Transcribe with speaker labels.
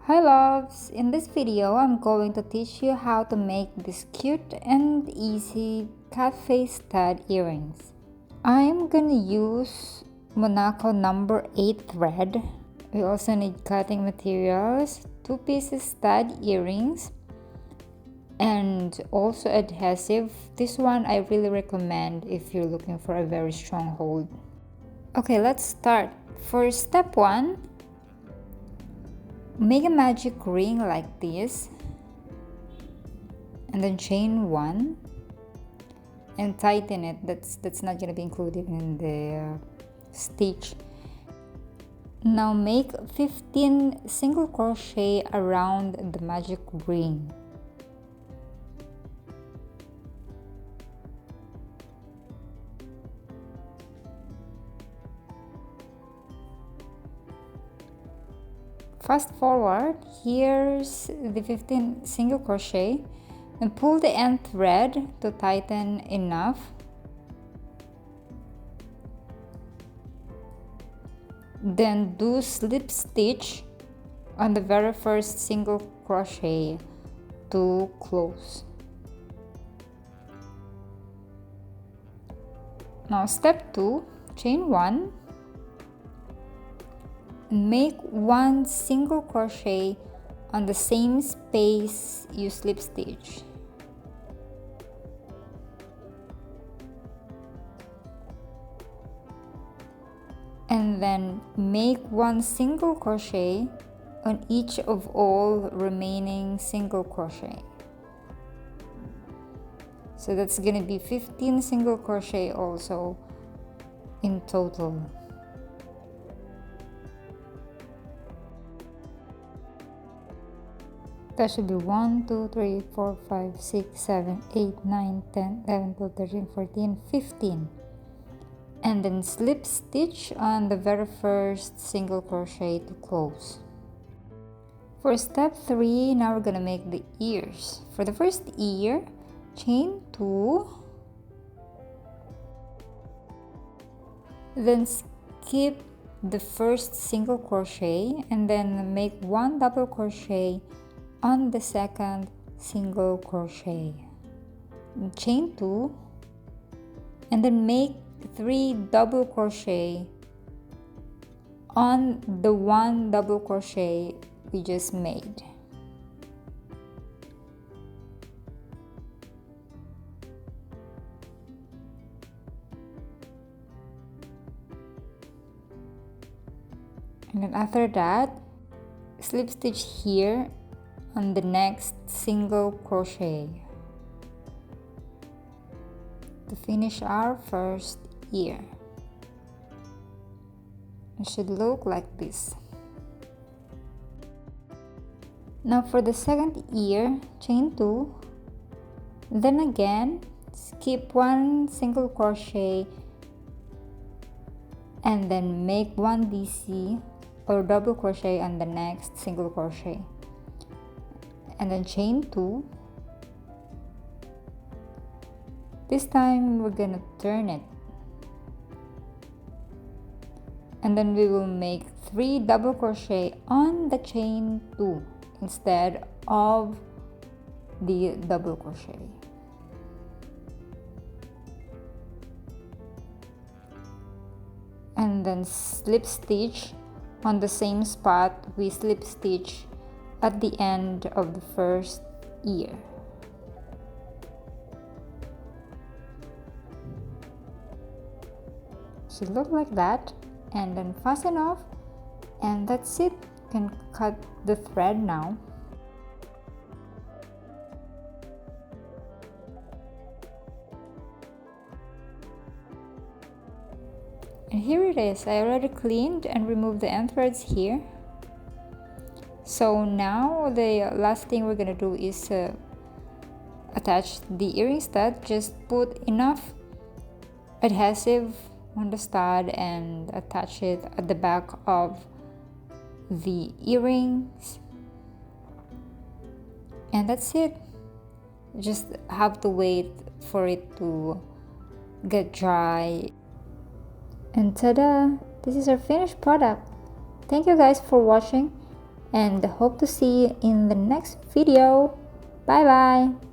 Speaker 1: Hi loves! In this video, I'm going to teach you how to make these cute and easy cat face stud earrings. I'm gonna use Monaco number 8 thread. We also need cutting materials, 2 pieces stud earrings, and also adhesive. This one I really recommend if you're looking for a very strong hold. Okay, let's start. For step 1, make a magic ring like this and then chain 1 and tighten it. That's not going to be included in the stitch. Now make 15 single crochet around the magic ring. Fast forward, here's the 15 single crochet and pull the end thread to tighten enough. Then do slip stitch on the very first single crochet to close. Now step 2, chain 1. Make 1 single crochet on the same space you slip stitch. And then make 1 single crochet on each of all remaining single crochet. So that's gonna be 15 single crochet also in total. That should be 1, 2, 3, 4, 5, 6, 7, 8, 9, 10, 11, 12, 13, 14, 15. And then slip stitch on the very first single crochet to close. For step 3, now we're gonna make the ears. For the first ear, chain 2, then skip the first single crochet and then make 1 double crochet on the second single crochet, chain 2, and then make 3 double crochet on the 1 double crochet we just made. And then after that, slip stitch here on the next single crochet to finish our first ear. It should look like this. Now for the second ear, chain 2, then again skip 1 single crochet and then make 1 DC or double crochet on the next single crochet, and then chain 2. This time we're gonna turn it, and then we will make 3 double crochet on the chain 2 instead of the double crochet. And then slip stitch on the same spot we slip stitch at the end of the first ear. Should look like that, and then fasten off, and that's it. You can cut the thread now. And here it is. I already cleaned and removed the end threads here. So now the last thing we're gonna do is attach the earring stud. Just put enough adhesive on the stud and attach it at the back of the earrings, and that's it. Just have to wait for it to get dry, and ta-da! This is our finished product. Thank you guys for watching, and hope to see you in the next video. Bye bye!